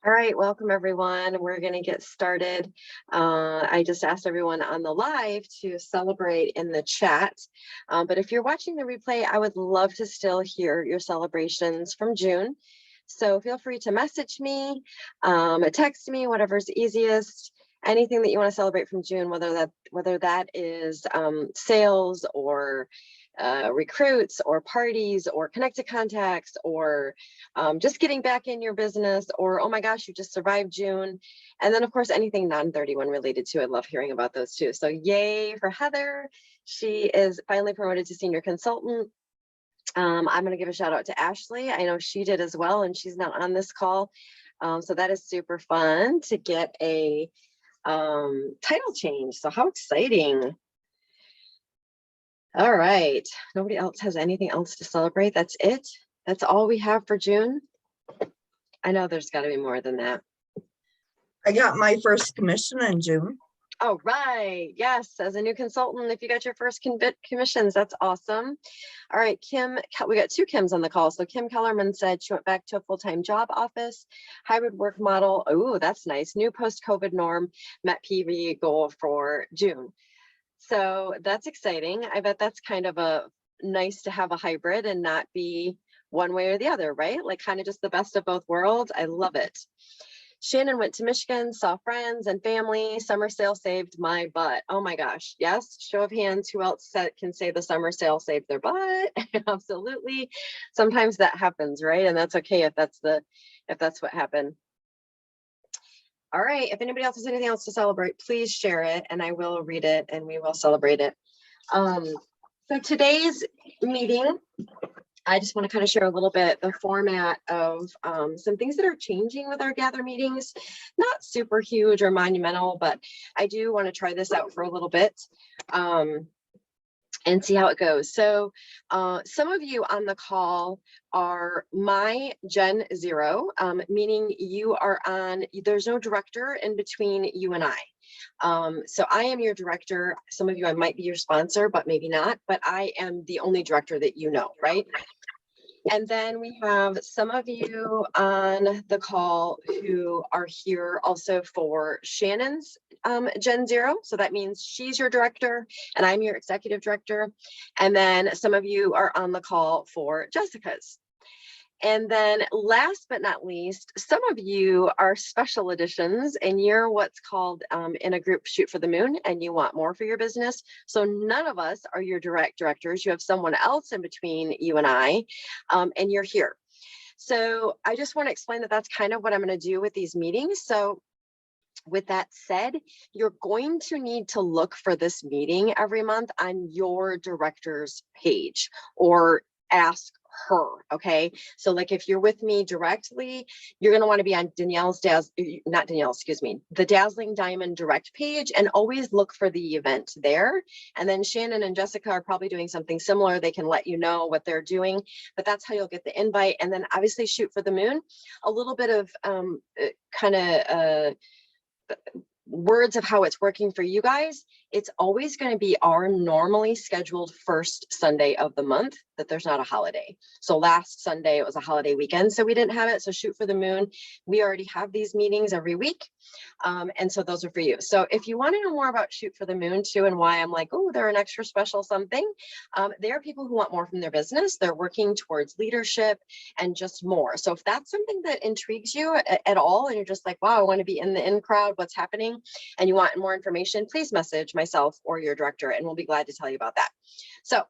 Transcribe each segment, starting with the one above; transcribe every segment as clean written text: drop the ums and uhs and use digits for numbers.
All right, welcome everyone. We're going to get started. I just asked everyone on the live to celebrate in the chat. But if you're watching the replay, I would love to still hear your celebrations from June. So feel free to message me, text me, whatever's easiest. Anything that you want to celebrate from June, whether that is sales or recruits or parties or connected contacts or just getting back in your business, or oh my gosh, you just survived June. And then of course, anything non-31 related to, I love hearing about those too. So yay for Heather. She is finally promoted to senior consultant. I'm going to give a shout out to Ashley. I know she did as well, and she's not on this call. So that is super fun to get a title change. So how exciting. All right. Nobody else has anything else to celebrate. That's it. That's all we have for June. I know there's got to be more than that. I got my first commission in June. Oh, right. Yes. As a new consultant, if you got your first commissions, that's awesome. All right, Kim, we got two Kims on the call. So Kim Kellerman said she went back to a full-time job office, hybrid work model. Oh, that's nice. New post-COVID norm, met PV goal for June. So that's exciting. I bet that's kind of a nice to have a hybrid and not be one way or the other, right? Like kind of just the best of both worlds. I love it. Shannon went to Michigan, saw friends and family. Summer sale saved my butt. Oh my gosh. Yes. Show of hands. Who else can say the summer sale saved their butt? Absolutely. Sometimes that happens, right? And that's okay if that's what happened. All right. If anybody else has anything else to celebrate, please share it and I will read it and we will celebrate it. So today's meeting, I just want to kind of share a little bit the format of some things that are changing with our gather meetings. Not super huge or monumental, but I do want to try this out for a little bit and see how it goes. So some of you on the call are my Gen Zero, meaning you are on, there's no director in between you and I. So I am your director. Some of you, I might be your sponsor, but maybe not, but I am the only director that you know, right? And then we have some of you on the call who are here also for Shannon's Gen Zero. So that means she's your director and I'm your executive director. And then some of you are on the call for Jessica's. And then last but not least, some of you are special editions and you're what's called in a group shoot for the moon and you want more for your business. So none of us are your direct directors. You have someone else in between you and I, and you're here. So I just want to explain that that's kind of what I'm going to do with these meetings. So with that said, you're going to need to look for this meeting every month on your director's page or ask her. Okay. So like if you're with me directly, you're going to want to be on the Dazzling Diamond direct page and always look for the event there. And then Shannon and Jessica are probably doing something similar. They can let you know what they're doing, but that's how you'll get the invite. And then obviously Shoot for the Moon, a little bit of words of how it's working for you guys. It's always going to be our normally scheduled first Sunday of the month that there's not a holiday. So last Sunday it was a holiday weekend, so we didn't have it. So Shoot for the Moon, we already have these meetings every week. And so those are for you. So if you want to know more about Shoot for the Moon too, and why I'm like, oh, they're an extra special something. They are people who want more from their business. They're working towards leadership and just more. So if that's something that intrigues you at all, and you're just like, wow, I want to be in the in crowd, what's happening, and you want more information, please message myself or your director, and we'll be glad to tell you about that. So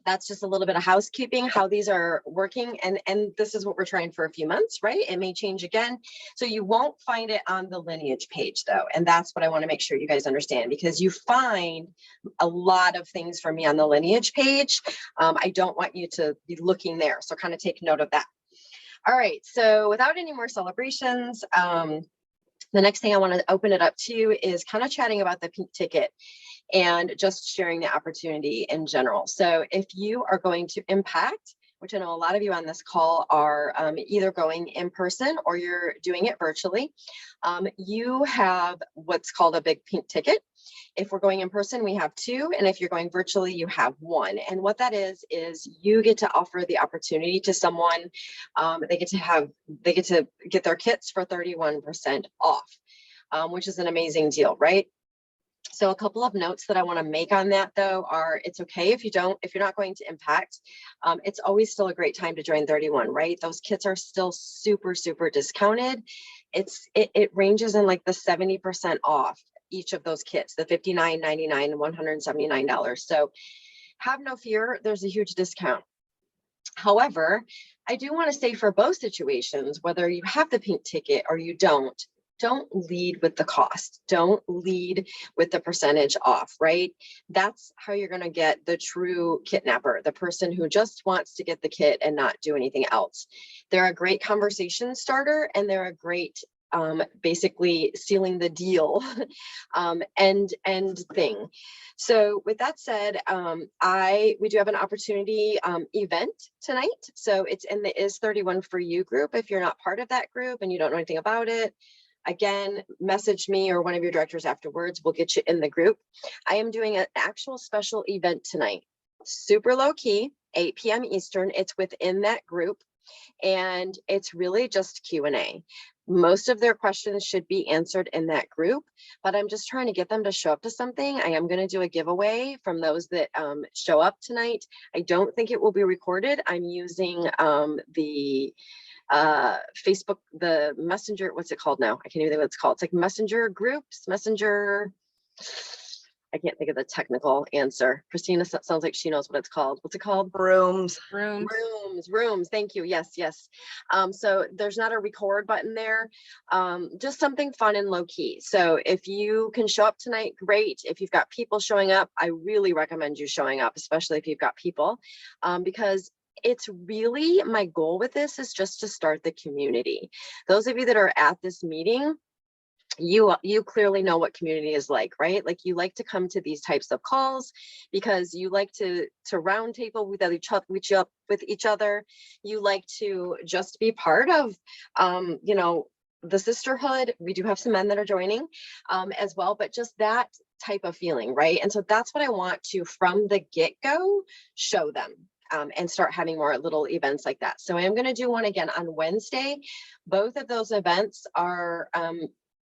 that's just a little bit of housekeeping, how these are working. And this is what we're trying for a few months, right? It may change again. So you won't find it on the Lineage page though. And that's what I want to make sure you guys understand, because you find a lot of things for me on the Lineage page. I don't want you to be looking there. So kind of take note of that. All right. So without any more celebrations, the next thing I want to open it up to is kind of chatting about the pink ticket and just sharing the opportunity in general. So if you are going to impact which I know a lot of you on this call are either going in person or you're doing it virtually, you have what's called a big pink ticket. If we're going in person, we have 2, and if you're going virtually, you have 1. And what that is you get to offer the opportunity to someone, they get to get their kits for 31% off, which is an amazing deal, right? So a couple of notes that I want to make on that though are, it's okay if you're not going to impact, it's always still a great time to join 31, right? Those kits are still super, super discounted. It ranges in like the 70% off each of those kits, the $59.99 and $179. So have no fear, there's a huge discount. However, I do want to say for both situations, whether you have the pink ticket or you don't lead with the cost. Don't lead with the percentage off, right? That's how you're going to get the true kidnapper, the person who just wants to get the kit and not do anything else. They're a great conversation starter, and they're a great basically sealing the deal end thing. So with that said, we do have an opportunity event tonight. So it's in the Is 31 For You group. If you're not part of that group and you don't know anything about it, again, message me or one of your directors afterwards. We'll get you in the group. I am doing an actual special event tonight, super low key, 8 p.m. Eastern. It's within that group, and it's really just Q&A. Most of their questions should be answered in that group, but I'm just trying to get them to show up to something. I am going to do a giveaway from those that show up tonight. I don't think it will be recorded. I'm using the Facebook, the Messenger, what's it called now? I can't even think what it's called. It's like Messenger groups, Messenger. I can't think of the technical answer. Christina sounds like she knows what it's called. What's it called? Rooms. Rooms. Thank you. Yes. So there's not a record button there. Just something fun and low key. So if you can show up tonight, great. If you've got people showing up, I really recommend you showing up, especially if you've got people, because it's really, my goal with this is just to start the community. Those of you that are at this meeting, you clearly know what community is like, right? Like, you like to come to these types of calls because you like to round table with each other. You like to just be part of, the sisterhood. We do have some men that are joining as well, but just that type of feeling, right? And so that's what I want to, from the get-go, show them. And start having more little events like that. So I am going to do one again on Wednesday. Both of those events are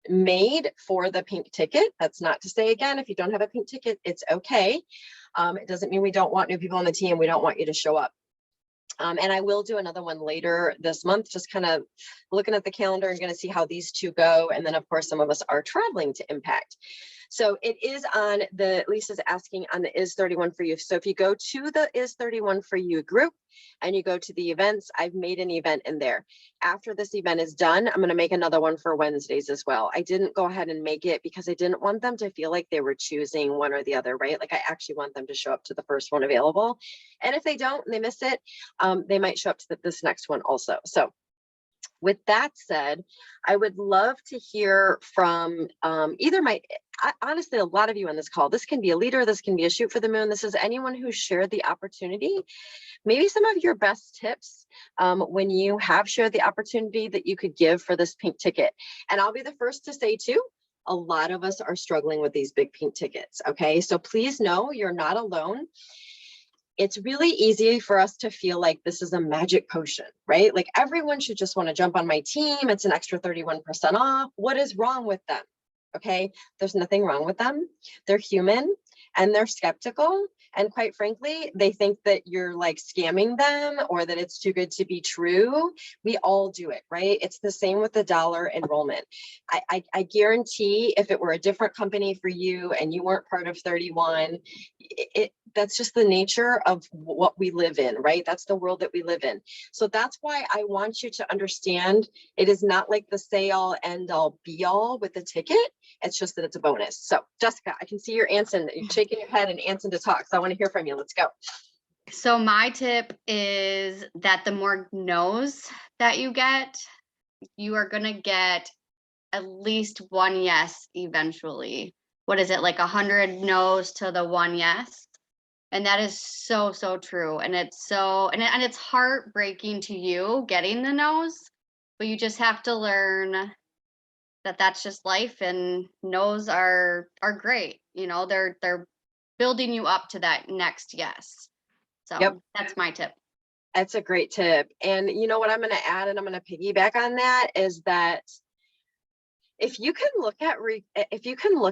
made for the pink ticket. That's not to say, again, if you don't have a pink ticket, it's okay. It doesn't mean we don't want new people on the team. We don't want you to show up. And I will do another one later this month, just kind of looking at the calendar and going to see how these two go. And then, of course, some of us are traveling to Impact. So it is on the, Lisa's asking on the Is 31 For You. So if you go to the Is 31 For You group and you go to the events, I've made an event in there. After this event is done, I'm going to make another one for Wednesdays as well. I didn't go ahead and make it because I didn't want them to feel like they were choosing one or the other, right? Like, I actually want them to show up to the first one available. And if they don't and they miss it, they might show up to this next one also. So with that said, I would love to hear from honestly, a lot of you on this call. This can be a leader, this can be a shoot for the moon. This is anyone who shared the opportunity. Maybe some of your best tips when you have shared the opportunity that you could give for this pink ticket. And I'll be the first to say too, a lot of us are struggling with these big pink tickets. Okay, so please know you're not alone. It's really easy for us to feel like this is a magic potion, right? Like, everyone should just want to jump on my team. It's an extra 31% off. What is wrong with them? Okay, there's nothing wrong with them. They're human and they're skeptical. And quite frankly, they think that you're like scamming them or that it's too good to be true. We all do it, right? It's the same with the dollar enrollment. I guarantee if it were a different company for you and you weren't part of 31, that's just the nature of what we live in, right? That's the world that we live in. So that's why I want you to understand it is not like the say all end all be all with the ticket. It's just that it's a bonus. So Jessica, I can see you're shaking your head and answering to talk. So I want to hear from you. Let's go. So my tip is that the more no's that you get, you are going to get at least one yes eventually. What is it, like 100 no's to the one yes? And that is so, so true. And it's so, and it's heartbreaking to you getting the no's, but you just have to learn that that's just life, and no's are great. You know, they're building you up to that next yes. So Yep. that's my tip. That's a great tip. And you know what I'm going to add, and I'm going to piggyback on that, is that if you can look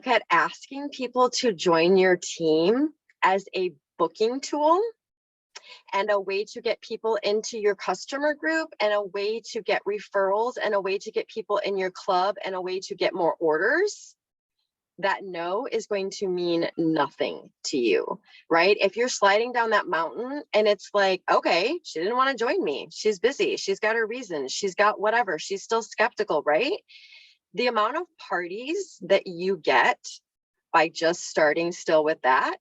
at asking people to join your team as a booking tool and a way to get people into your customer group and a way to get referrals and a way to get people in your club and a way to get more orders, that no is going to mean nothing to you, right? If you're sliding down that mountain and it's like, okay, she didn't want to join me. She's busy. She's got her reasons. She's got whatever. She's still skeptical, right? The amount of parties that you get by just starting still with that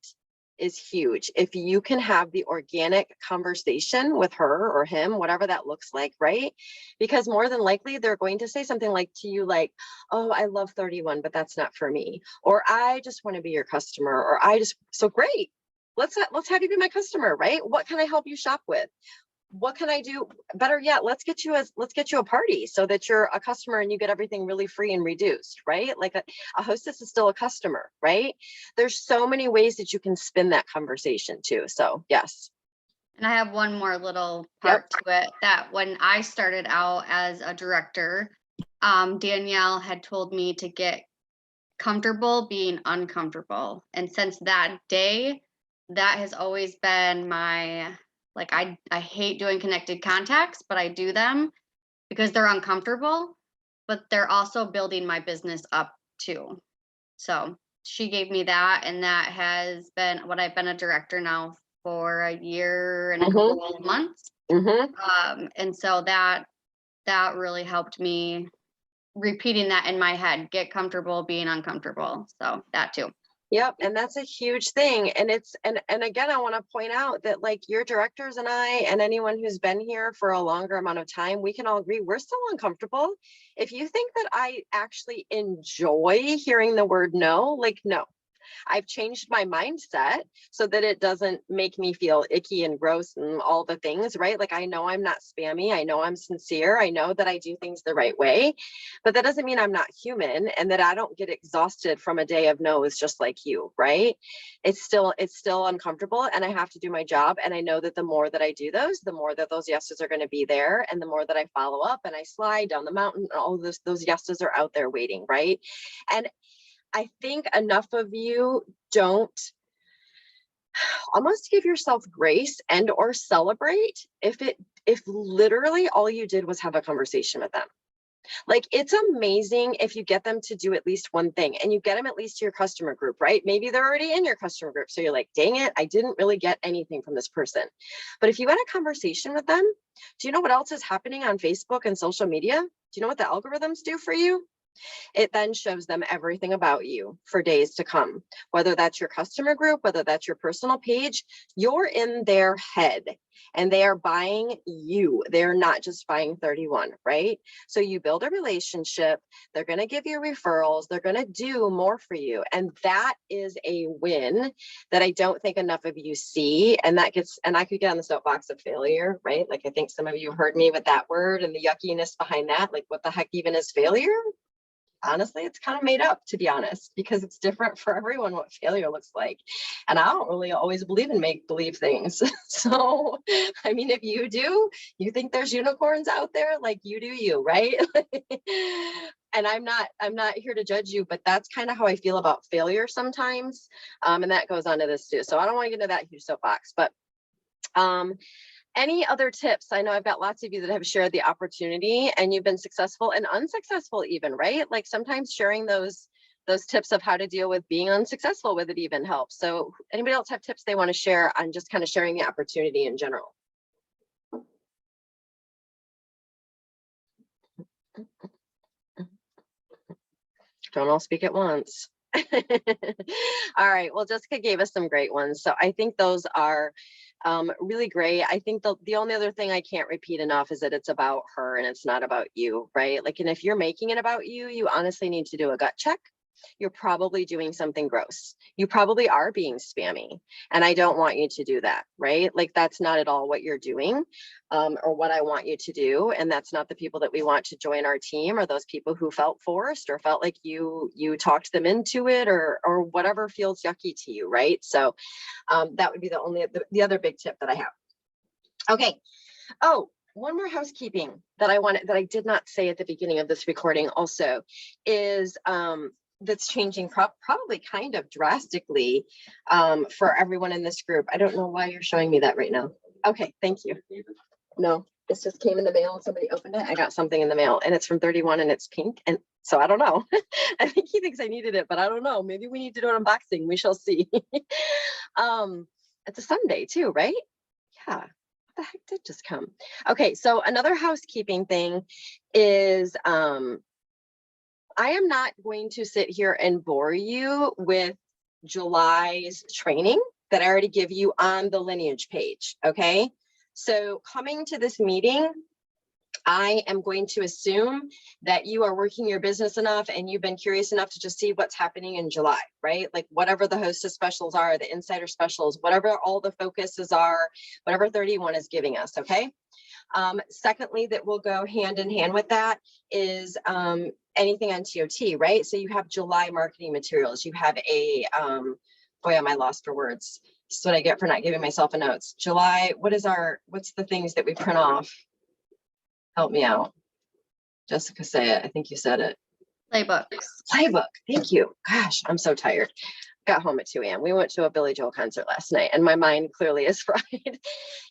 is huge. If you can have the organic conversation with her or him, whatever that looks like, right? Because more than likely they're going to say something like to you like, oh, I love 31, but that's not for me. Or I just want to be your customer. Or so great. Let's have you be my customer, right? What can I help you shop with? What can I do? Better yet, let's get you a party so that you're a customer and you get everything really free and reduced, right? Like a hostess is still a customer, right? There's so many ways that you can spin that conversation too. So yes. And I have one more little part to it, that when I started out as a director, Danielle had told me to get comfortable being uncomfortable. And since that day, that has always been my, like, I hate doing connected contacts, but I do them because they're uncomfortable, but they're also building my business up too. So she gave me that, and that has been what I've been a director now for a year and a couple of months. And so that really helped me, repeating that in my head, get comfortable being uncomfortable. So that too. Yep. And that's a huge thing. And and again, I want to point out that like your directors and I, and anyone who's been here for a longer amount of time, we can all agree we're still uncomfortable. If you think that I actually enjoy hearing the word no, like, no. I've changed my mindset so that it doesn't make me feel icky and gross and all the things, right? Like I know I'm not spammy. I know I'm sincere. I know that I do things the right way, but that doesn't mean I'm not human and that I don't get exhausted from a day of no's just like you, right? It's still uncomfortable and I have to do my job. And I know that the more that I do those, the more that those yeses are going to be there. And the more that I follow up and I slide down the mountain, all of those yeses are out there waiting, right? And I think enough of you don't almost give yourself grace and or celebrate if literally all you did was have a conversation with them. Like it's amazing if you get them to do at least one thing and you get them at least to your customer group, right? Maybe they're already in your customer group. So you're like, dang it, I didn't really get anything from this person. But if you had a conversation with them, do you know what else is happening on Facebook and social media? Do you know what the algorithms do for you? It then shows them everything about you for days to come, whether that's your customer group, whether that's your personal page, you're in their head and they are buying you. They're not just buying 31, right? So you build a relationship, they're going to give you referrals, they're going to do more for you. And that is a win that I don't think enough of you see. And I could get on the soapbox of failure, right? Like I think some of you heard me with that word and the yuckiness behind that, like what the heck even is failure? Honestly, it's kind of made up, to be honest, because it's different for everyone what failure looks like. And I don't really always believe in make believe things. So, I mean, if you do, you think there's unicorns out there, like you do you, right? And I'm not here to judge you, but that's kind of how I feel about failure sometimes. And that goes on to this too. So I don't want to get into that huge soapbox, but any other tips? I know I've got lots of you that have shared the opportunity and you've been successful and unsuccessful even, right? Like sometimes sharing those tips of how to deal with being unsuccessful with it even helps. So anybody else have tips they want to share on just kind of sharing the opportunity in general? Don't all speak at once. All right. Well, Jessica gave us some great ones. So I think those are really great. I think the only other thing I can't repeat enough is that it's about her and it's not about you, right? Like, and if you're making it about you, you honestly need to do a gut check you're probably doing something gross. You probably are being spammy, and I don't want you to do that, right? Like that's not at all what you're doing, or what I want you to do. And that's not the people that we want to join our team, or those people who felt forced or felt like you talked them into it, or whatever feels yucky to you, right? So that would be the other big tip that I have. Okay. Oh, one more housekeeping that I did not say at the beginning of this recording also is that's changing probably kind of drastically for everyone in this group. I don't know why you're showing me that right now. Okay, thank you. No, this just came in the mail and somebody opened it. I got something in the mail and it's from 31 and it's pink. And so I don't know. I think he thinks I needed it, but I don't know. Maybe we need to do an unboxing. We shall see. It's a Sunday too, right? Yeah. The heck did just come? Okay, so another housekeeping thing is I am not going to sit here and bore you with July's training that I already give you on the Lineage page. Okay, so coming to this meeting, I am going to assume that you are working your business enough and you've been curious enough to just see what's happening in July, right? Like whatever the hostess specials are, the insider specials, whatever all the focuses are, whatever 31 is giving us, okay? Secondly, that will go hand in hand with that is anything on TOT, right? So you have July marketing materials. You have a, boy, am I lost for words. This is what I get for not giving myself a notes. July, what's the things that we print off? Help me out. Jessica, say it. I think you said it. Playbooks. Playbook. Thank you. Gosh, I'm so tired. Got home at 2 a.m. We went to a Billy Joel concert last night and my mind clearly is fried.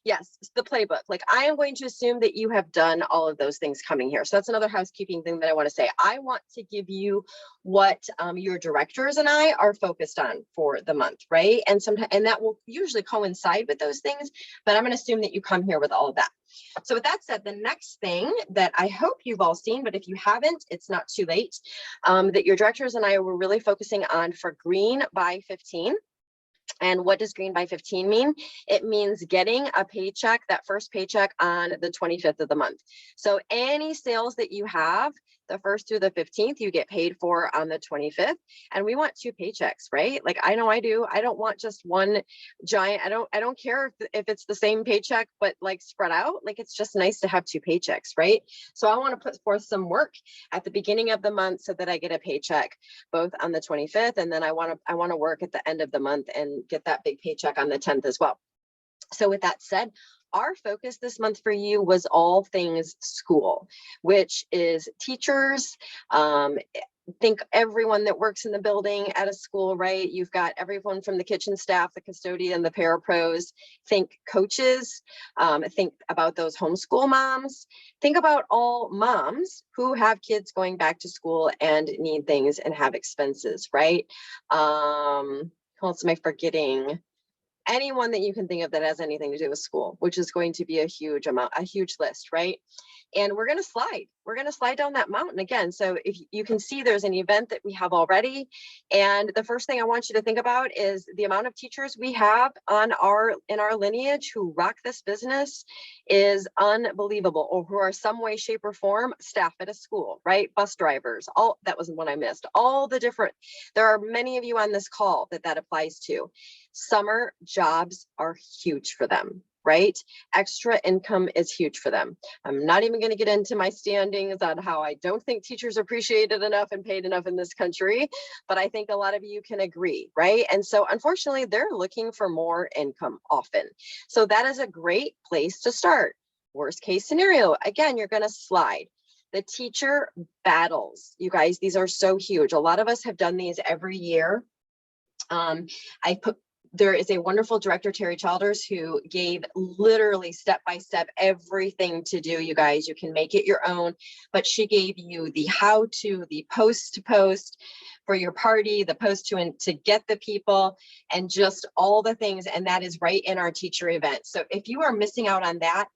Yes, the playbook. Like I am going to assume that you have done all of those things coming here. So that's another housekeeping thing that I want to say. I want to give you what your directors and I are focused on for the month, right? And that will usually coincide with those things, but I'm going to assume that you come here with all of that. So with that said, the next thing that I hope you've all seen, but if you haven't, it's not too late, that your directors and I were really focusing on for Green by 15. And what does Green by 15 mean? It means getting a paycheck, that first paycheck on the 25th of the month. So any sales that you have, the 1st through the 15th, you get paid for on the 25th. And we want 2 paychecks, right? Like I know I do. I don't want just one giant, I don't care if it's the same paycheck, but like spread out. Like it's just nice to have 2 paychecks, right? So I want to put forth some work at the beginning of the month so that I get a paycheck both on the 25th. And then I want to work at the end of the month and get that big paycheck on the 10th as well. So with that said, our focus this month for you was all things school, which is teachers. Think everyone that works in the building at a school, right? You've got everyone from the kitchen staff, the custodian, the parapros. Think coaches. Think about those homeschool moms. Think about all moms who have kids going back to school and need things and have expenses, right? Who else am I forgetting? Anyone that you can think of that has anything to do with school, which is going to be a huge list, right? And we're going to slide down that mountain again. So if you can see, there's an event that we have already. And the first thing I want you to think about is the amount of teachers we have in our lineage who rock this business is unbelievable, or who are some way, shape, or form staff at a school, right? Bus drivers, that was one I missed. There are many of you on this call that applies to. Summer jobs are huge for them, right? Extra income is huge for them. I'm not even going to get into my standings on how I don't think teachers are appreciated enough and paid enough in this country, but I think a lot of you can agree, right? And so unfortunately, they're looking for more income often. So that is a great place to start. Worst case scenario, again, you're going to slide. The teacher battles, you guys, these are so huge. A lot of us have done these every year. There is a wonderful director, Terry Childers, who gave literally step-by-step everything to do, you guys. You can make it your own, but she gave you the how-to, the post-to-post for your party, the post to get the people, and just all the things. And that is right in our teacher event. So if you are missing out on that,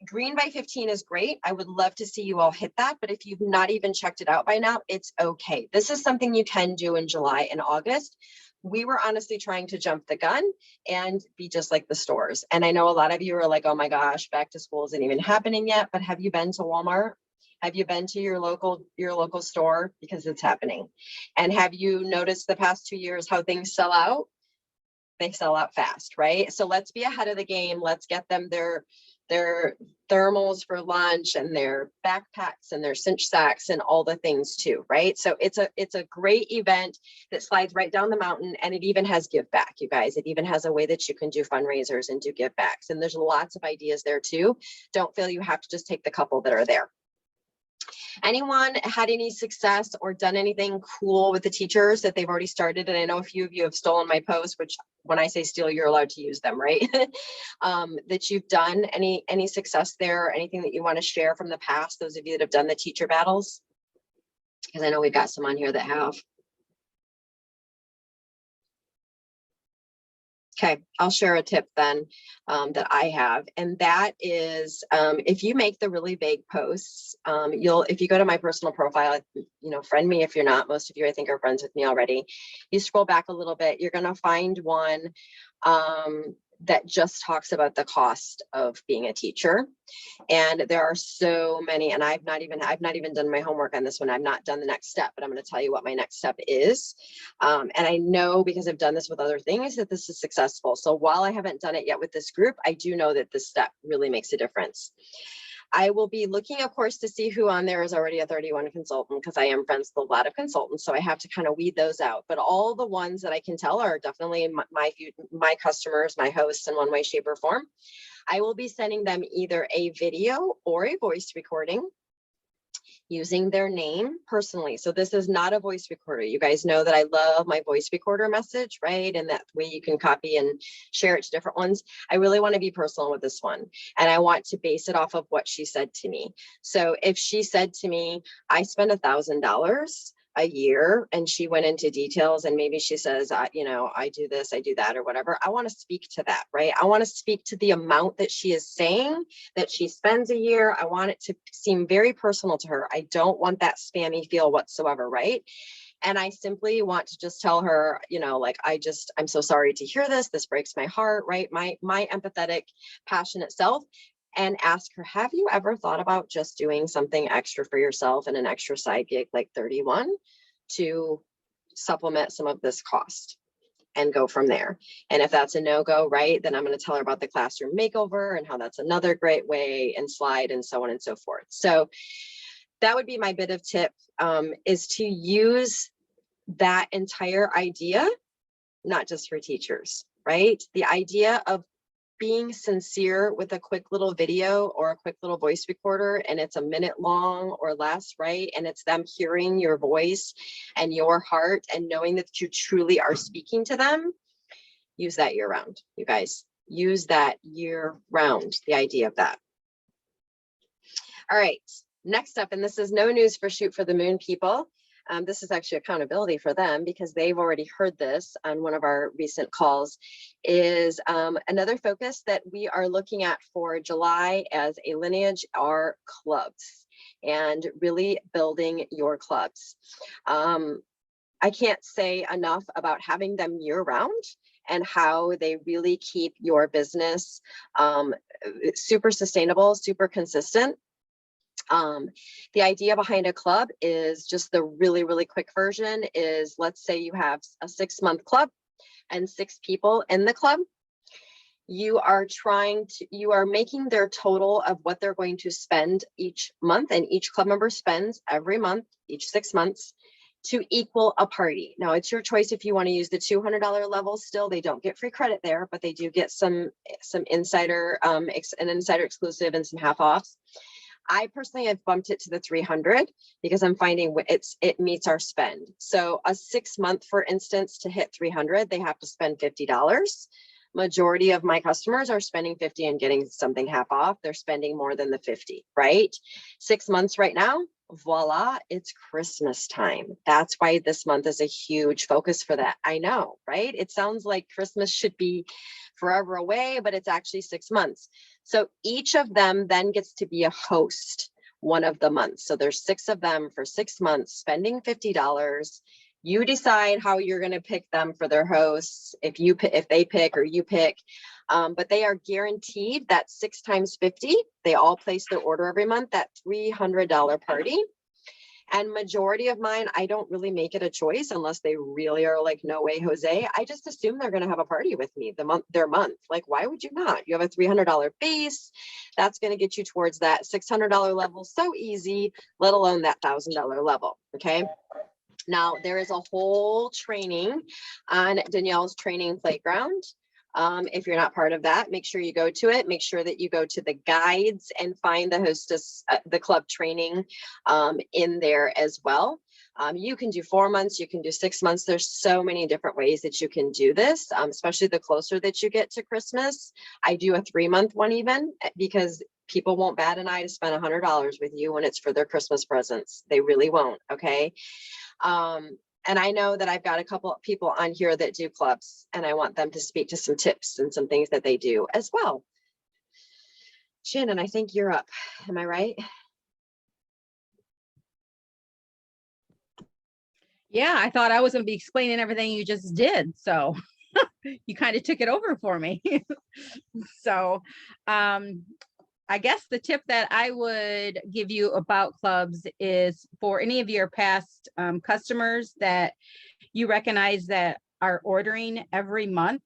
Green by 15 is great. I would love to see you all hit that, but if you've not even checked it out by now, it's okay. This is something you can do in July and August. We were honestly trying to jump the gun and be just like the stores. And I know a lot of you are like, oh my gosh, back to school isn't even happening yet, but have you been to Walmart Have you been to your local store? Because it's happening. And have you noticed the past 2 years how things sell out? They sell out fast, right? So let's be ahead of the game. Let's get them their thermals for lunch and their backpacks and their cinch sacks and all the things too, right? So it's a great event that slides right down the mountain, and it even has give back, you guys. It even has a way that you can do fundraisers and do give backs, and there's lots of ideas there too. Don't feel you have to just take the couple that are there. Anyone had any success or done anything cool with the teachers that they've already started? And I know a few of you have stolen my posts, which when I say steal, you're allowed to use them, right? That you've done any success there, anything that you want to share from the past, those of you that have done the teacher battles? Because I know we've got some on here that have. Okay, I'll share a tip then that I have, and that is if you make the really vague posts, if you go to my personal profile, friend me if you're not. Most of you I think are friends with me already. You scroll back a little bit, you're gonna find one that just talks about the cost of being a teacher. And there are so many, and I've not even done my homework on this one. I've not done the next step, but I'm going to tell you what my next step is. And I know because I've done this with other things that this is successful. So while I haven't done it yet with this group, I do know that this step really makes a difference. I will be looking, of course, to see who on there is already a 31 consultant, because I am friends with a lot of consultants. So I have to kind of weed those out. But all the ones that I can tell are definitely my customers, my hosts in one way, shape, or form. I will be sending them either a video or a voice recording using their name personally. So this is not a voice recorder. You guys know that I love my voice recorder message, right? And that way you can copy and share it to different ones. I really want to be personal with this one. And I want to base it off of what she said to me. So if she said to me, I spend $1,000 a year, and she went into details, and maybe she says, I do this, I do that, or whatever. I want to speak to that, right? I want to speak to the amount that she is saying that she spends a year. I want it to seem very personal to her. I don't want that spammy feel whatsoever, right? And I simply want to just tell her, I'm so sorry to hear this. This breaks my heart, right? My empathetic, passionate self. And ask her, have you ever thought about just doing something extra for yourself and an extra side gig like 31 to supplement some of this cost, and go from there? And if that's a no-go, right, then I'm going to tell her about the classroom makeover and how that's another great way, and slide, and so on and so forth. So that would be my bit of tip, is to use that entire idea, not just for teachers, right? The idea of being sincere with a quick little video or a quick little voice recorder, and it's a minute long or less, right? And it's them hearing your voice and your heart and knowing that you truly are speaking to them. Use that year round, you guys. Use that year round, the idea of that. All right, next up, and this is no news for Shoot for the Moon people. This is actually accountability for them, because they've already heard this on one of our recent calls, is another focus that we are looking at for July as a lineage are clubs, and really building your clubs. I can't say enough about having them year round and how they really keep your business super sustainable, super consistent. The idea behind a club is just the really, really quick version is, let's say you have a 6-month club and 6 people in the club. You are making their total of what they're going to spend each month, and each club member spends every month, each 6 months, to equal a party. Now it's your choice if you want to use the $200 level. Still, they don't get free credit there, but they do get some insider, an insider exclusive and some half offs. I personally have bumped it to the 300 because I'm finding it meets our spend. So a 6-month, for instance, to hit 300, they have to spend $50. Majority of my customers are spending 50 and getting something half off. They're spending more than the 50, right? 6 months right now, voila, it's Christmas time. That's why this month is a huge focus for that. I know, right? It sounds like Christmas should be forever away, but it's actually 6 months. So each of them then gets to be a host one of the months. So there's 6 of them for 6 months spending $50. You decide how you're going to pick them for their hosts, if they pick or you pick. But they are guaranteed that 6 times 50. They all place their order every month, that $300 party. And majority of mine, I don't really make it a choice unless they really are like, no way, Jose. I just assume they're going to have a party with me their month. Like, why would you not? You have a $300 base. That's going to get you towards that $600 level. So easy, let alone that $1,000 level. Okay. Now there is a whole training on Danielle's training playground. If you're not part of that, make sure you go to it. Make sure that you go to the guides and find the hostess, the club training in there as well. You can do 4 months, you can do 6 months. There's so many different ways that you can do this, especially the closer that you get to Christmas. I do a 3-month one even because people won't bat an eye to spend $100 with you when it's for their Christmas presents. They really won't. Okay. And I know that I've got a couple of people on here that do clubs, and I want them to speak to some tips and some things that they do as well. Shannon, I think you're up. Am I right? Yeah, I thought I was going to be explaining everything you just did. So you kind of took it over for me. So I guess the tip that I would give you about clubs is for any of your past customers that you recognize that are ordering every month,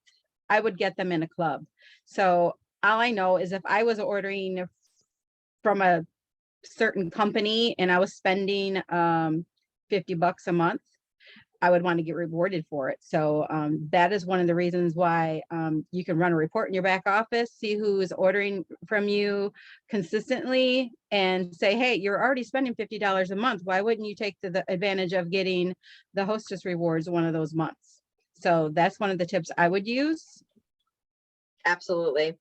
I would get them in a club. So all I know is if I was ordering from a certain company and I was spending $50 a month, I would want to get rewarded for it. So that is one of the reasons why you can run a report in your back office, see who is ordering from you consistently and say, hey, you're already spending $50 a month. Why wouldn't you take the advantage of getting the hostess rewards one of those months? So that's one of the tips I would use. Absolutely.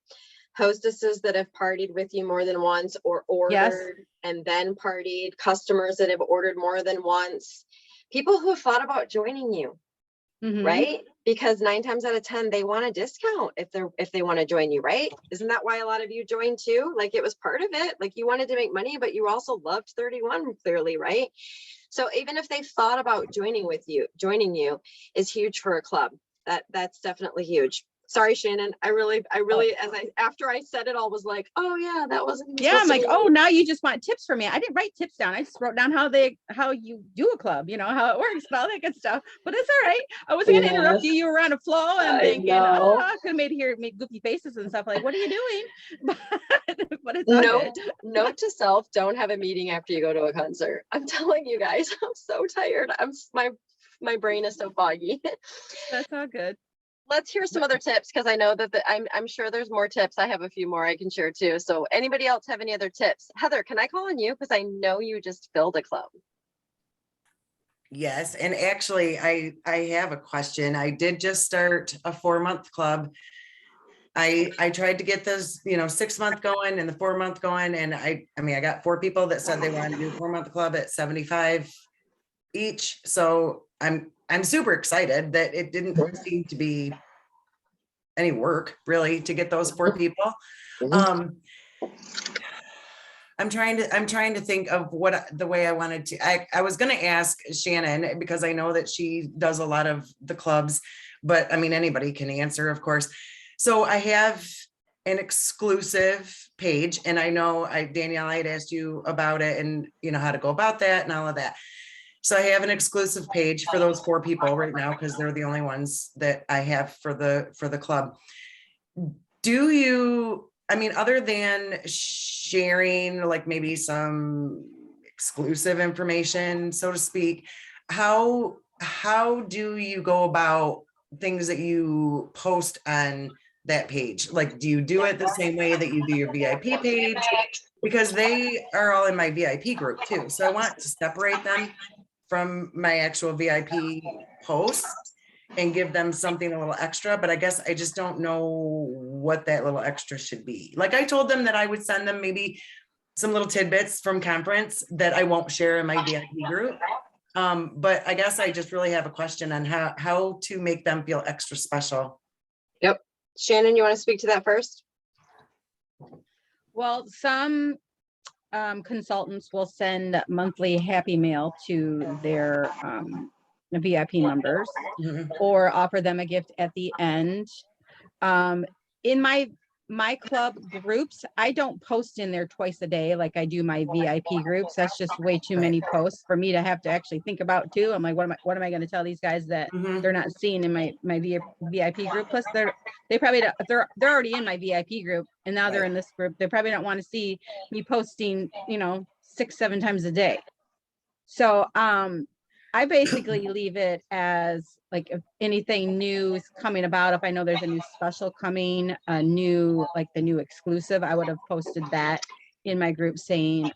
Hostesses that have partied with you more than once or ordered and then partied, customers that have ordered more than once, people who have thought about joining you, right? Because 9 times out of 10, they want a discount if they want to join you, right? Isn't that why a lot of you joined too? Like it was part of it, like you wanted to make money, but you also loved 31 clearly, right? So even if they thought about joining you is huge for a club. That's definitely huge. Sorry, Shannon. I really, after I said it all was like, oh yeah, that wasn't. Yeah, I'm like, oh, now you just want tips from me. I didn't write tips down. I just wrote down how you do a club, how it works and all that good stuff. But it's all right. I wasn't gonna interrupt you. You were on a flow and I'm thinking, oh, I could have made goofy faces and stuff like, what are you doing? But it's all good. Note to self, don't have a meeting after you go to a concert. I'm telling you guys, I'm so tired. My brain is so foggy. That's all good. Let's hear some other tips because I know that I'm sure there's more tips. I have a few more I can share too. So anybody else have any other tips? Heather, can I call on you? Because I know you just filled a club. Yes, and actually I have a question. I did just start a 4-month club. I tried to get those, 6-month going and the 4-month going. And I got 4 people that said they wanted to do a 4-month club at $75 each. So I'm super excited that it didn't seem to be any work really to get those 4 people. I'm trying to think of the way I wanted to. I was going to ask Shannon because I know that she does a lot of the clubs, but anybody can answer, of course. So I have an exclusive page, and I know Danielle, I had asked you about it and how to go about that and all of that. So I have an exclusive page for those 4 people right now because they're the only ones that I have for the club. Do you, other than sharing like maybe some exclusive information, so to speak, how do you go about things that you post on that page? Like, do you do it the same way that you do your VIP page? Because they are all in my VIP group too. So I want to separate them from my actual VIP posts and give them something a little extra, but I guess I just don't know what that little extra should be. Like I told them that I would send them maybe some little tidbits from conference that I won't share in my VIP group. But I guess I just really have a question on how to make them feel extra special. Yep. Shannon, you want to speak to that first? Well, some consultants will send monthly happy mail to their VIP members, Mhm. or offer them a gift at the end. In my club groups, I don't post in there twice a day like I do my VIP groups. That's just way too many posts for me to have to actually think about too. I'm like, what am I going to tell these guys that Mhm. they're not seeing in my VIP group? Plus, they probably don't, they're already in my VIP group, and now they're Right. in this group. They probably don't want to see me posting, 6-7 times a day. So I basically leave it as like if anything new is coming about, if I know there's a new special coming, a new, like the new exclusive, I would have posted that in my group saying,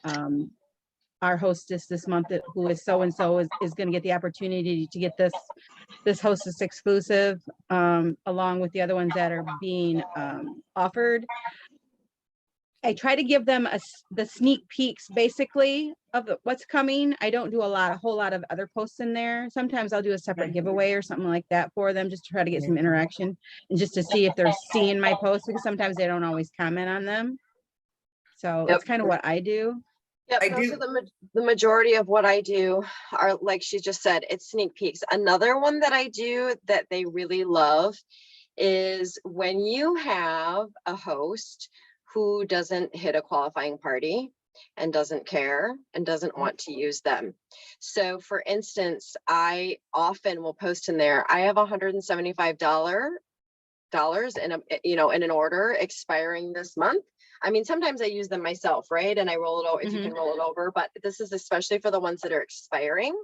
our hostess this month, who is so-and-so is going to get the opportunity to get this hostess exclusive, along with the other ones that are being offered. I try to give them the sneak peeks basically of what's coming. I don't do a whole lot of other posts in there. Sometimes I'll do a separate Okay. giveaway or something like that for them, just to try to get Okay. some interaction and just to see if they're seeing my posts, because sometimes they don't always comment on them. So that's kind of what I do. Yep, I those do- are the majority of what I do are, like she just said, it's sneak peeks. Another one that I do that they really love is when you have a host who doesn't hit a qualifying party and doesn't care and doesn't want to use them. So for instance, I often will post in there, I have $175 in in an order expiring this month. I mean, sometimes I use them myself, right? And I roll it over if you can roll it over, but this is especially for the ones that are expiring.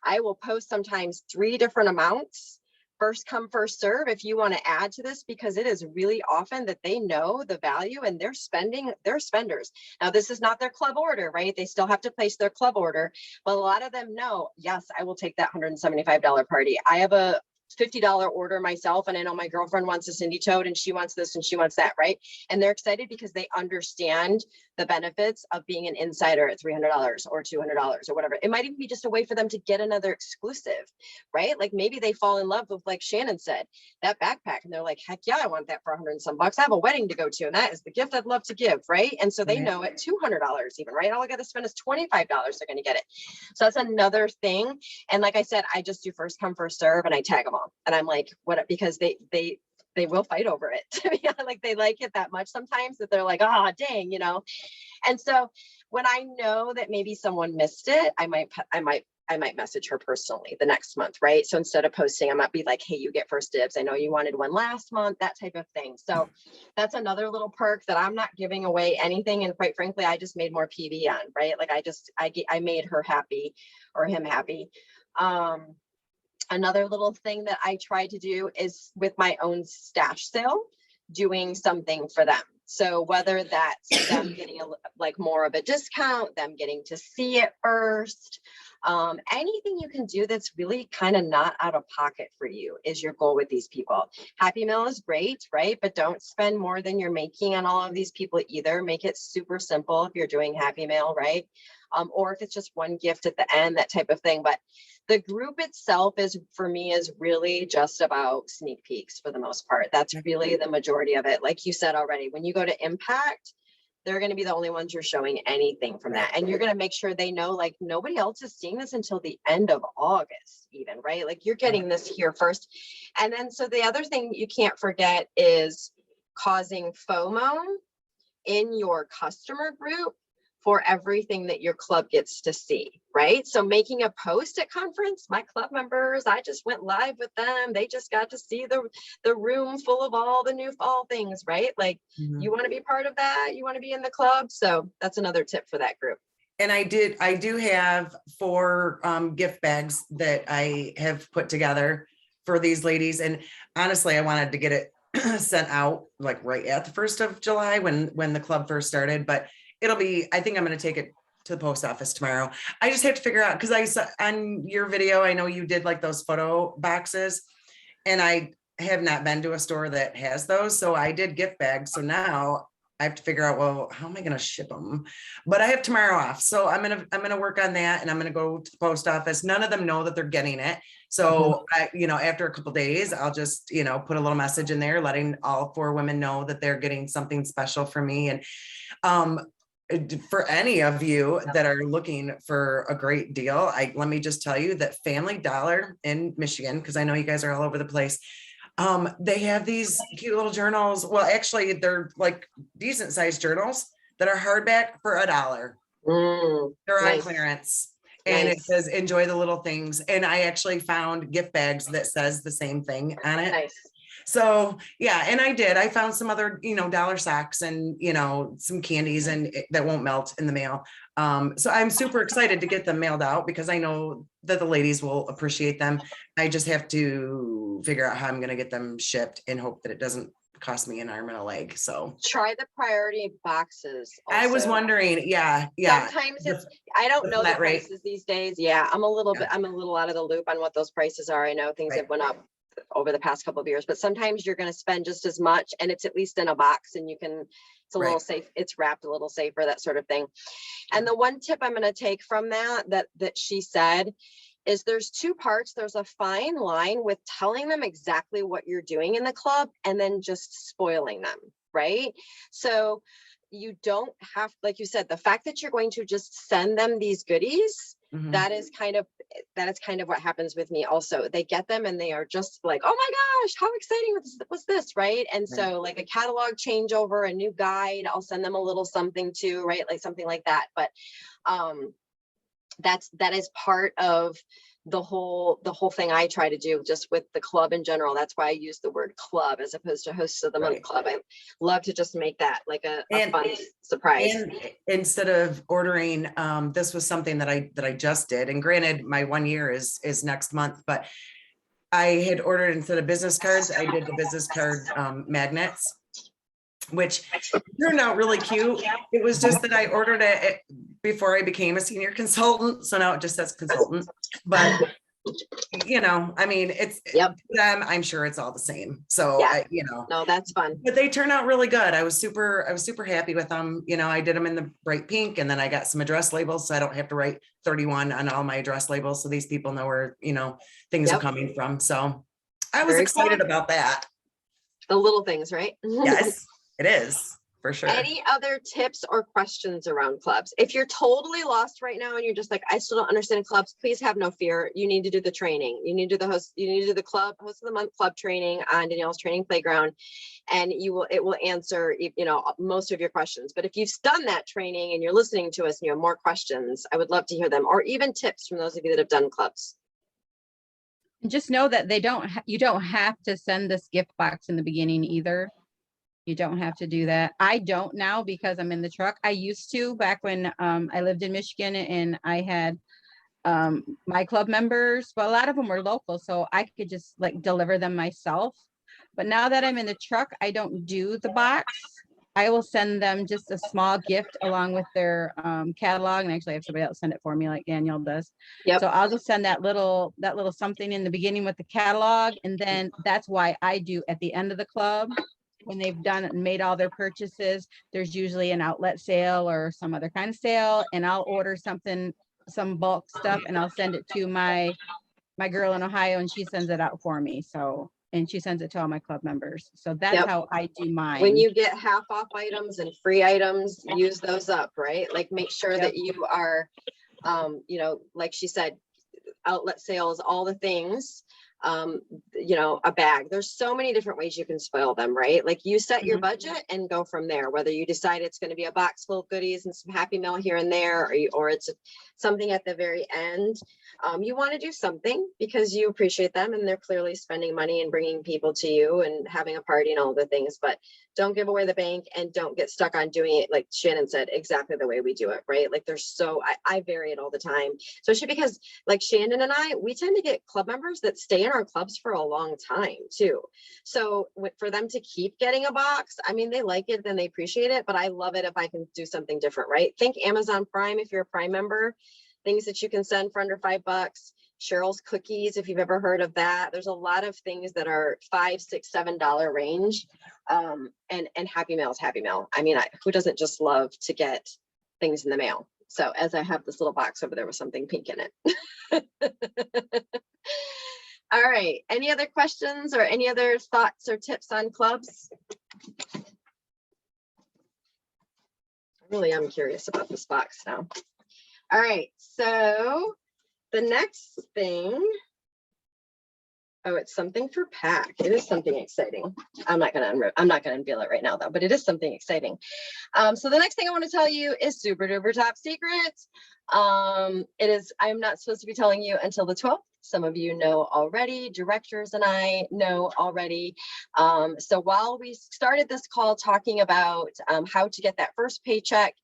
I will post sometimes 3 different amounts, first come, first serve, if you want to add to this, because it is really often that they know the value and they're spenders. Now, this is not their club order, right? They still have to place their club order, but a lot of them know, yes, I will take that $175 party. I have a $50 order myself, and I know my girlfriend wants a Cindy toad and she wants this and she wants that, right? And they're excited because they understand the benefits of being an insider at $300 or $200 or whatever. It might even be just a way for them to get another exclusive, right? Like maybe they fall in love with, like Shannon said, that backpack, and they're like, heck yeah, I want that for $100 and some bucks. I have a wedding to go to, and that is the gift I'd love to give, right? And so they Right. know at $200 even, right? All I got to spend is $25, they're going to get it. So that's another thing. And like I said, I just do first come, first serve, and I tag them all. And I'm like, what? Because they will fight over it. Like they like it that much sometimes that they're like, ah, dang, And so when I know that maybe someone missed it, I might message her personally the next month, right? So instead of posting, I might be like, hey, you get first dibs. I know you wanted one last month, that type of thing. So that's another little perk that I'm not giving away anything. And quite frankly, I just made more PV on, right? Like I made her happy or him happy. Another little thing that I try to do is with my own stash sale, doing something for them. So whether that's them getting like more of a discount, them getting to see it first, anything you can do that's really kind of not out of pocket for you is your goal with these people. Happy Meal is great, right? But don't spend more than you're making on all of these people either. Make it super simple if you're doing Happy Meal, right? Or if it's just one gift at the end, that type of thing. But the group itself is, for me, is really just about sneak peeks for the most part. That's really the majority of it. Like you said already, when you go to Impact, they're going to be the only ones you're showing anything from that. And you're going to make sure they know, like, nobody else is seeing this until the end of August even, right? Like you're getting this here first. And then, so the other thing you can't forget is causing FOMO in your customer group for everything that your club gets to see, right? So making a post at conference, my club members, I just went live with them. They just got to see the room full of all the new fall things, right? Like you want to be part of that, you want to be in the club. So that's another tip for that group. And I do have 4 gift bags that I have put together for these ladies. And honestly, I wanted to get it sent out like right at the 1st of July when the club first started, but I think I'm going to take it to the post office tomorrow. I just have to figure out, because I saw on your video, I know you did like those photo boxes, and I have not been to a store that has those. So I did gift bags. So now I have to figure out, well, how am I going to ship them? But I have tomorrow off. So I'm going to work on that, and I'm going to go to the post office. None of them know that they're getting it. So after a couple of days, I'll just, put a little message in there, letting all 4 women know that they're getting something special for me. And, for any of you that are looking for a great deal, let me just tell you that Family Dollar in Michigan, because I know you guys are all over the place. They have these cute little journals. Well, actually, they're like decent sized journals that are hardback for $1. They're on Nice. clearance. And it Nice. says enjoy the little things. And I actually found gift bags that says the same thing on it. Nice. So yeah, and I found some other, dollar socks and, some candies and that won't melt in the mail. So I'm super excited to get them mailed out because I know that the ladies will appreciate them. I just have to figure out how I'm going to get them shipped and hope that it doesn't cost me an arm and a leg. So Try the priority boxes. I was also. wondering, yeah. Sometimes The- it's, I don't the know the flat rate. prices these days. Yeah, I'm a little Yeah. out of the loop on what those prices are. I know things Right. have went up over the past couple of years, but sometimes you're going to spend just as much and it's at least in a box and it's a little Right. safe, it's wrapped a little safer, that sort of thing. And the one tip I'm going to take from that she said is there's two parts. There's a fine line with telling them exactly what you're doing in the club and then just spoiling them, right? So you don't have, like you said, the fact that you're going to just send them these goodies, Mhm. that is kind of what happens with me also. They get them and they are just like, oh my gosh, how exciting was this, right? And Right. so like a catalog changeover, a new guide, I'll send them a little something too, right? Like something like that. But that is part of the whole thing I try to do just with the club in general. That's why I use the word club as opposed to hosts of the month Right. club. I love to just make that like a And- fun surprise. And instead of ordering, this was something that I just did. And granted, my 1 year is next month, but I had ordered instead of business cards, I did the business card magnets, which turned out really cute. It was just that I ordered it before I became a senior consultant. So now it just says consultant, but I mean, it's Yep. them. I'm sure it's all the same. So, Yeah. No, that's fun. but they turn out really good. I was super happy with them. I did them in the bright pink and then I got some address labels so I don't have to write 31 on all my address labels. So these people know where, things are Yep. coming from. So I was Very excited cool. about that. The little things, right? Yes, it is for sure. Any other tips or questions around clubs? If you're totally lost right now and you're just like, I still don't understand clubs, please have no fear. You need to do the training. You need to do the club host of the month club training on Danielle's Training Playground. And it will answer, most of your questions. But if you've done that training and you're listening to us and you have more questions, I would love to hear them, or even tips from those of you that have done clubs. And just know that you don't have to send this gift box in the beginning either. You don't have to do that. I don't now because I'm in the truck. I used to back when I lived in Michigan and I had my club members, but a lot of them were local, so I could just like deliver them myself. But now that I'm in the truck, I don't do the box. I will send them just a small gift along with their catalog, and actually I have somebody else send it for me like Danielle does. Yep. So I'll just send that little something in the beginning with the catalog, and then that's why I do at the end of the club. When they've done and made all their purchases, there's usually an outlet sale or some other kind of sale, and I'll order some bulk stuff, and I'll send it to my girl in Ohio, and she sends it out for me. So, and she sends it to all my club members. So that's Yep. how I do mine. When you get half off items and free items, use those up, right? Like make sure Yep. that you are, like she said, outlet sales, all the things, a bag. There's so many different ways you can spoil them, right? Like you set your Mhm. budget and go from there, whether you decide it's going to be a box full of goodies and some Happy Meal here and there, or it's something at the very end. You want to do something because you appreciate them and they're clearly spending money and bringing people to you and having a party and all the things, but don't give away the bank and don't get stuck on doing it, like Shannon said, exactly the way we do it, right? Like I vary it all the time, especially because like Shannon and we tend to get club members that stay in our clubs for a long time too. So for them to keep getting a box, I mean, they like it, then they appreciate it, but I love it if I can do something different, right? Think Amazon Prime, if you're a Prime member, things that you can send for under $5. Cheryl's Cookies, if you've ever heard of that. There's a lot of things that are $5, $6, $7 range. And Happy Meal is Happy Meal. I mean, who doesn't just love to get things in the mail? So as I have this little box over there with something pink in it. All right. Any other questions or any other thoughts or tips on clubs? All Really, I'm curious about this box now. All right, so the next thing, oh, it's something for PAC. It is something exciting. I'm not gonna unveil it right now though, but it is something exciting. So the next thing I want to tell you is super duper top secret. I'm not supposed to be telling you until the 12th. Some of you know already, directors and I know already. So while we started this call talking about how to get that first paycheck,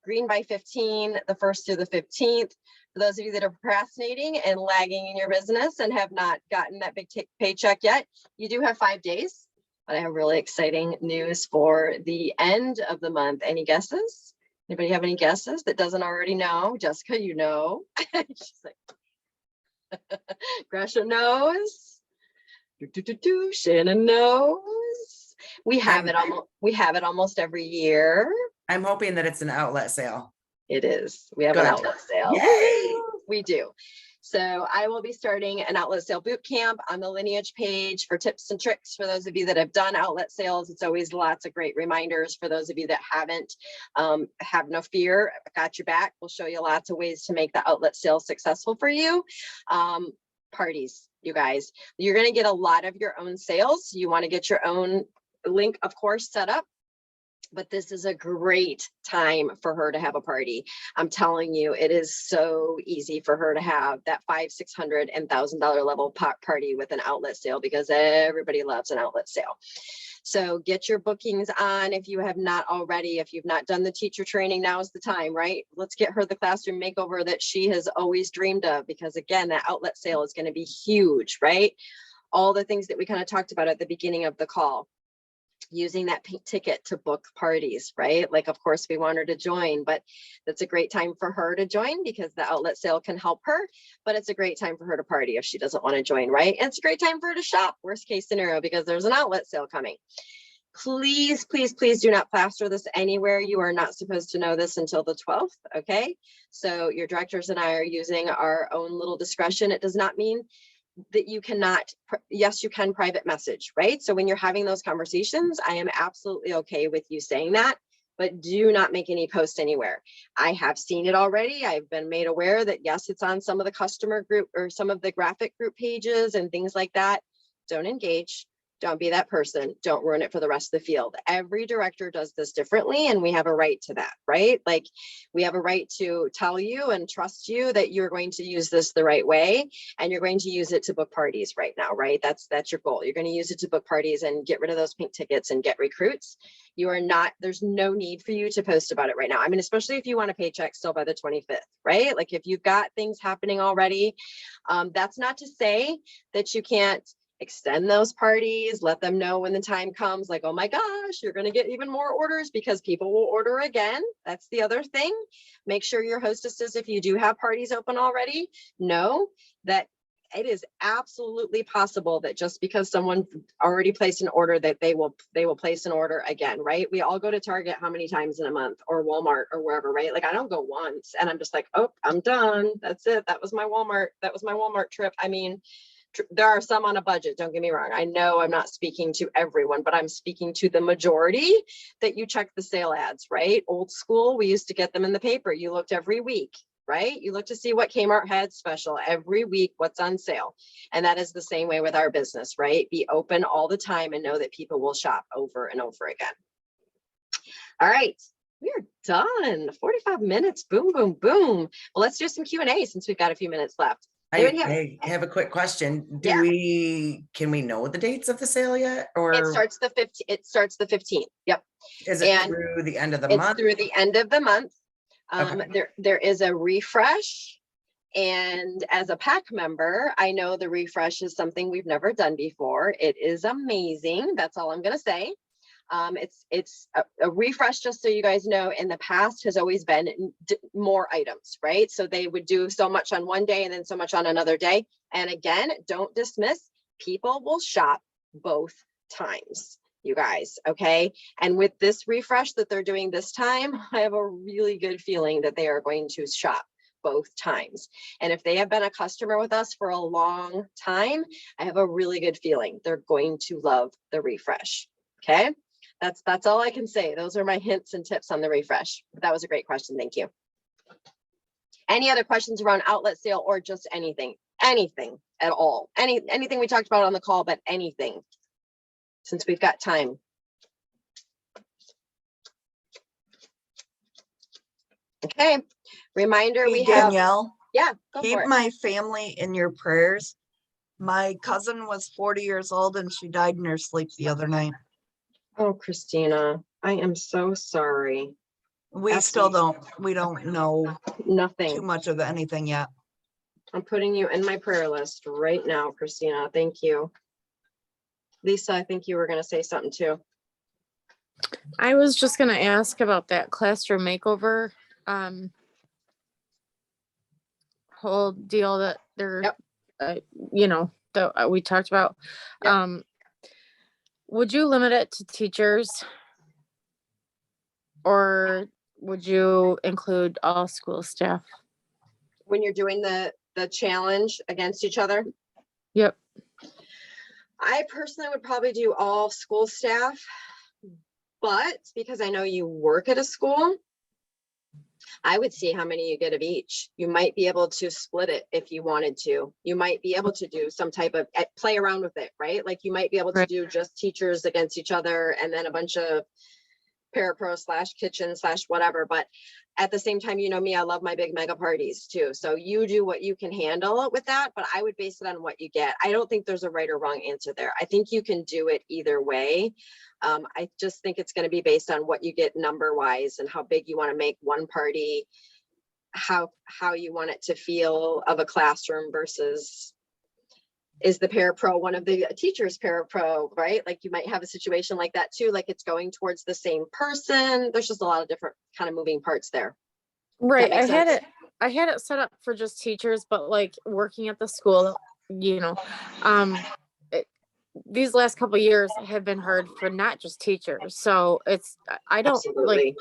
green by 15, the 1st through the 15th, for those of you that are procrastinating and lagging in your business and have not gotten that big paycheck yet, you do have 5 days. But I have really exciting news for the end of the month. Any guesses? Anybody have any guesses that doesn't already know? Jessica, you know. She's like, Gresham knows. Shannon knows. We have it almost every year. I'm hoping that it's an outlet sale. It is. We have an Good. outlet sale. Yay! We do. So I will be starting an outlet sale boot camp on the Lineage page for tips and tricks for those of you that have done outlet sales. It's always lots of great reminders for those of you that haven't. Have no fear. Got your back. We'll show you lots of ways to make the outlet sale successful for you. Parties, you guys. You're going to get a lot of your own sales. You want to get your own link, of course, set up. But this is a great time for her to have a party. I'm telling you, it is so easy for her to have that $500, $600, and $1,000 level party with an outlet sale because everybody loves an outlet sale. So get your bookings on if you have not already. If you've not done the teacher training, now is the time, right? Let's get her the classroom makeover that she has always dreamed of, because again, that outlet sale is going to be huge, right? All the things that we kind of talked about at the beginning of the call. Using that pink ticket to book parties, right? Like, of course, we want her to join, but that's a great time for her to join because the outlet sale can help her, but it's a great time for her to party if she doesn't want to join, right? And it's a great time for her to shop, worst case scenario, because there's an outlet sale coming. Please, please, please do not plaster this anywhere. You are not supposed to know this until the 12th, okay? So your directors and I are using our own little discretion. It does not mean that you cannot, yes, you can private message, right? So when you're having those conversations, I am absolutely okay with you saying that, but do not make any posts anywhere. I have seen it already. I've been made aware that yes, it's on some of the customer group or some of the graphic group pages and things like that. Don't engage. Don't be that person. Don't ruin it for the rest of the field. Every director does this differently, and we have a right to that, right? Like, we have a right to tell you and trust you that you're going to use this the right way, and you're going to use it to book parties right now, right? That's your goal. You're going to use it to book parties and get rid of those pink tickets and get recruits. You are not, there's no need for you to post about it right now. I mean, especially if you want a paycheck still by the 25th, right? Like, if you've got things happening already, that's not to say that you can't extend those parties, let them know when the time comes, like, oh my gosh, you're going to get even more orders because people will order again. That's the other thing. Make sure your hostesses, if you do have parties open already, know that it is absolutely possible that just because someone already placed an order that they will place an order again, right? We all go to Target how many times in a month, or Walmart, or wherever, right? Like, I don't go once and I'm just like, oh, I'm done. That's it. That was my Walmart trip. I mean, there are some on a budget, don't get me wrong. I know I'm not speaking to everyone, but I'm speaking to the majority that you check the sale ads, right? Old school, we used to get them in the paper. You looked every week, right? You look to see what Kmart had special every week, what's on sale. And that is the same way with our business, right? Be open all the time and know that people will shop over and over again. All right. We are done. 45 minutes. Boom, boom, boom. Well, let's do some Q&A since we've got a few minutes left. I have a quick question. Can we know the dates of the sale yet? Or it starts the 15th. Yep. Is it through the end of the month? It's through the end of the month. Okay. There is a refresh. And as a PAC member, I know the refresh is something we've never done before. It is amazing. That's all I'm going to say. It's a refresh, just so you guys know, in the past has always been more items, right? So they would do so much on one day and then so much on another day. And again, don't dismiss, people will shop both times, you guys, okay? And with this refresh that they're doing this time, I have a really good feeling that they are going to shop both times. And if they have been a customer with us for a long time, I have a really good feeling they're going to love the refresh, okay? That's all I can say. Those are my hints and tips on the refresh. That was a great question. Thank you. Any other questions around outlet sale or just anything at all? Anything we talked about on the call, but anything, since we've got time. Okay, reminder, Hey, we have, Danielle, yeah, go keep for it. my family in your prayers. My cousin was 40 years old and she died in her sleep the other night. Oh, Christina, I am so sorry. We still we don't know too Nothing. much of anything yet. I'm putting you in my prayer list right now, Christina. Thank you. Lisa, I think you were gonna say something too. I was just gonna ask about that classroom makeover, whole deal that they're, Yep. you know, that we talked about. Yep. Would you limit it to teachers? Or would you include all school staff? When you're doing the challenge against each other, Yep. I personally would probably do all school staff, but because I know you work at a school, I would see how many you get of each. You might be able to split it if you wanted to. You might be able to do some type of play around with it, right? Like you might be able to Right. do just teachers against each other and then a bunch of parapro / kitchen / whatever. But at the same time, you know me, I love my big mega parties too. So you do what you can handle with that, but I would base it on what you get. I don't think there's a right or wrong answer there. I think you can do it either way. I just think it's going to be based on what you get number wise and how big you want to make one party, how you want it to feel of a classroom versus is the parapro one of the teachers parapro, right? Like you might have a situation like that too, like it's going towards the same person. There's just a lot of different kind of moving parts there. Right. make sense? I had it set up for just teachers, but like working at the school, you know, these last couple of years have been hard for not just teachers. So it's, I don't like, Absolutely.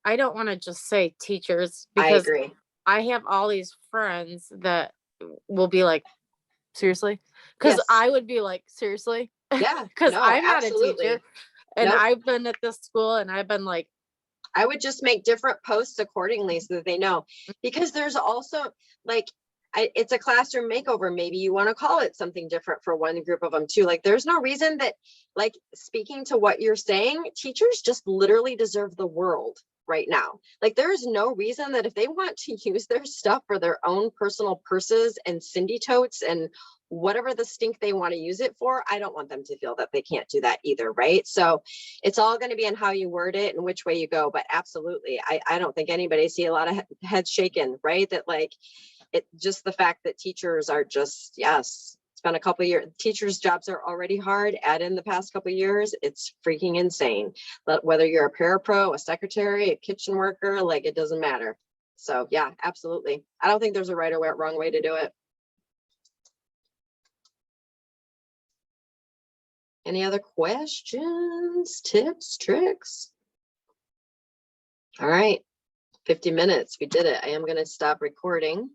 I don't want to just say teachers I because agree. I have all these friends that will be like, seriously? Because Yes. I would be like, seriously? Yeah. Because No, I'm not a absolutely. teacher. And Nope. I've been at this school and I've been like, I would just make different posts accordingly so that they know, because there's also like, it's a classroom makeover. Maybe you want to call it something different for one group of them too. Like there's no reason that, like speaking to what you're saying, teachers just literally deserve the world right now. Like there is no reason that if they want to use their stuff for their own personal purses and Cindy totes and whatever the stink they want to use it for, I don't want them to feel that they can't do that either, right? So it's all going to be in how you word it and which way you go. But absolutely, I don't think anybody see a lot of heads shaken, right? That like it just the fact that teachers are just, yes, it's been a couple of years. Teachers' jobs are already hard. Add in the past couple of years, it's freaking insane. But whether you're a parapro, a secretary, a kitchen worker, like it doesn't matter. So yeah, absolutely. I don't think there's a right or wrong way to do it. Any other questions, tips, tricks? All right, 50 minutes. We did it. I am going to stop recording.